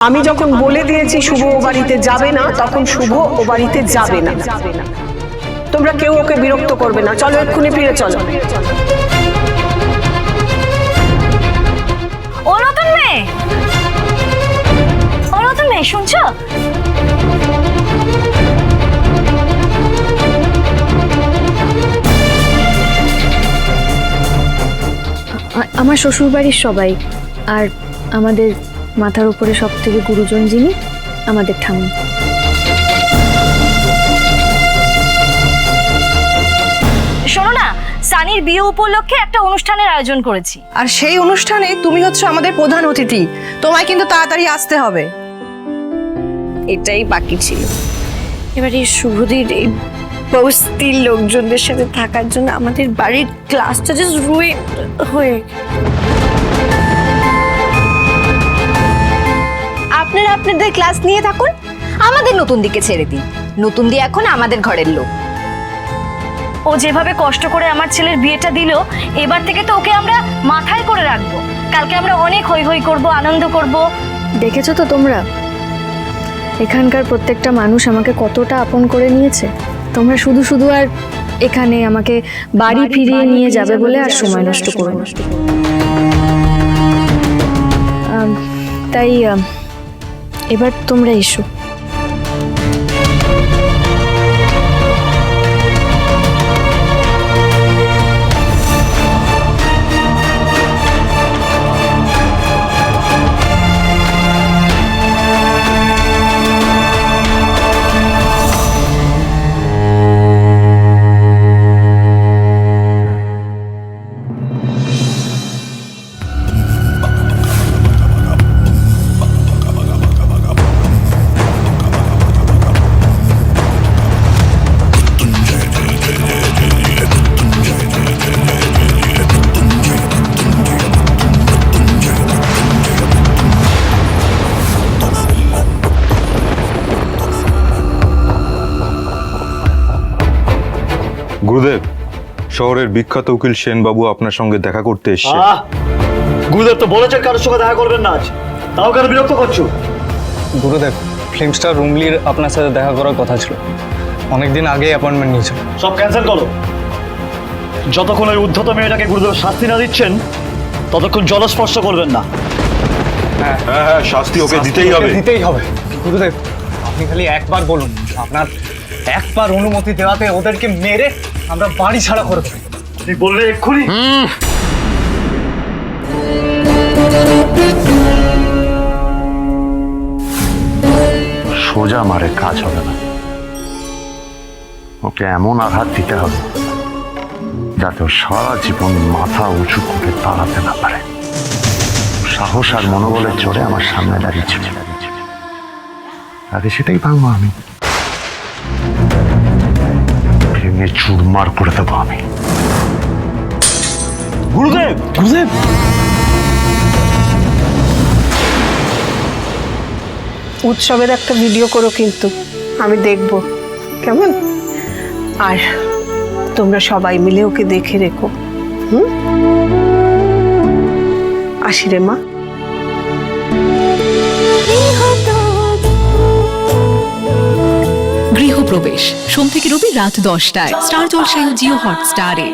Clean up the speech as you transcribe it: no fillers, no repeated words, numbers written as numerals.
আমি যখন বলে দিয়েছি শুভ ও বাড়িতে যাবে না, তখন শুভ ও বাড়িতে যাবে না। তোমরা কেউ ওকে বিরক্ত করবে না। চলো, এক্ষুনি ফিরে চলো। ও নতুন মেয়ে, শুনছো? আমার শ্বশুরবাড়ির সবাই, আর আমাদের মাথার উপরে সব থেকে গুরুজন যিনি, আমাদের ঠাম্মা। শোনো না, সানির বিয়ে উপলক্ষে একটা অনুষ্ঠানের আয়োজন করেছি। আর সেই অনুষ্ঠানে তুমি হচ্ছে আমাদের প্রধান অতিথি, তোমায় কিন্তু তাড়াতাড়ি আসতে হবে। এটাই বাকি ছিল। এবার এই শুভদির এই বস্তির লোকজনদের সাথে থাকার জন্য আমাদের বাড়ির ক্লাসটা জাস্ট রুইন হয়ে। আপনারা আপনাদের ক্লাস নিয়ে থাকুন, আমাদের নতুন দিকে ছেড়ে দিন। নতুন দিয়ে এখন আমাদের ঘরের লোক। ও যেভাবে কষ্ট করে আমার ছেলের বিয়েটা দিল, এবার থেকে তো ওকে আমরা মাথায় করে রাখবো। কালকে আমরা অনেক হই হই করব, আনন্দ করব। দেখেছো তো তোমরা এখানকার প্রত্যেকটা মানুষ আমাকে কতটা আপন করে নিয়েছে। তোমরা শুধু শুধু আর এখানে আমাকে বাড়ি ফিরিয়ে নিয়ে যাবে বলে আর সময় নষ্ট করো না। তাই এবার তোমরা এসো। গুরুদেব, শহরের বিখ্যাত উকিল সেনবাবু আপনার সঙ্গে দেখা করতে এসেছে। গুরুদেব তো বলেছেন কারোর সঙ্গে দেখা করবেন না আজ, তাও কেন বিরক্ত করছো? গুরুদেব, ফিল্ম স্টার রুমলির আপনার সাথে দেখা করার কথা ছিল, অনেকদিন আগেই অ্যাপয়েন্টমেন্ট নিয়েছিল। সব ক্যান্সেল করো। যতক্ষণ ওই উদ্ধত মেয়েটাকে গুরুদেব শাস্তি না দিচ্ছেন, ততক্ষণ জলস্পর্শ করবেন না। হ্যাঁ হ্যাঁ, শাস্তি ওকে দিতেই হবে। দিতেই হবে। গুরুদেব, আপনি খালি একবার বলুন, আপনার একবার অনুমতি দেওয়াতে ওদেরকে মেরে আমরা বাড়ি ছাড়া করে দেবো। আপনি বললে এক্ষুনি। সোজা মারে কাজ হবে না, ওকে এমন আঘাত দিতে হবে যাতে ও সারা জীবন মাথা উঁচু করে দাঁড়াতে না পারে। সাহস আর মনোবলের জোরে আমার সামনে দাঁড়িয়েছিল, আগে সেটাই ভাঙবো আমি, ভেঙে চুরমার করে দেবো আমি। গুরুদেব, গুরুদেব, উৎসবের একটা ভিডিও করো, কিন্তু আমি দেখব কেমন। আর তোমরা সবাই মিলে ওকে দেখে রেখো। আসি রে মা। গৃহপ্রবেশ সোম থেকে রবি রাত 10টায় স্টার জলসায় ও জিও হটস্টারে।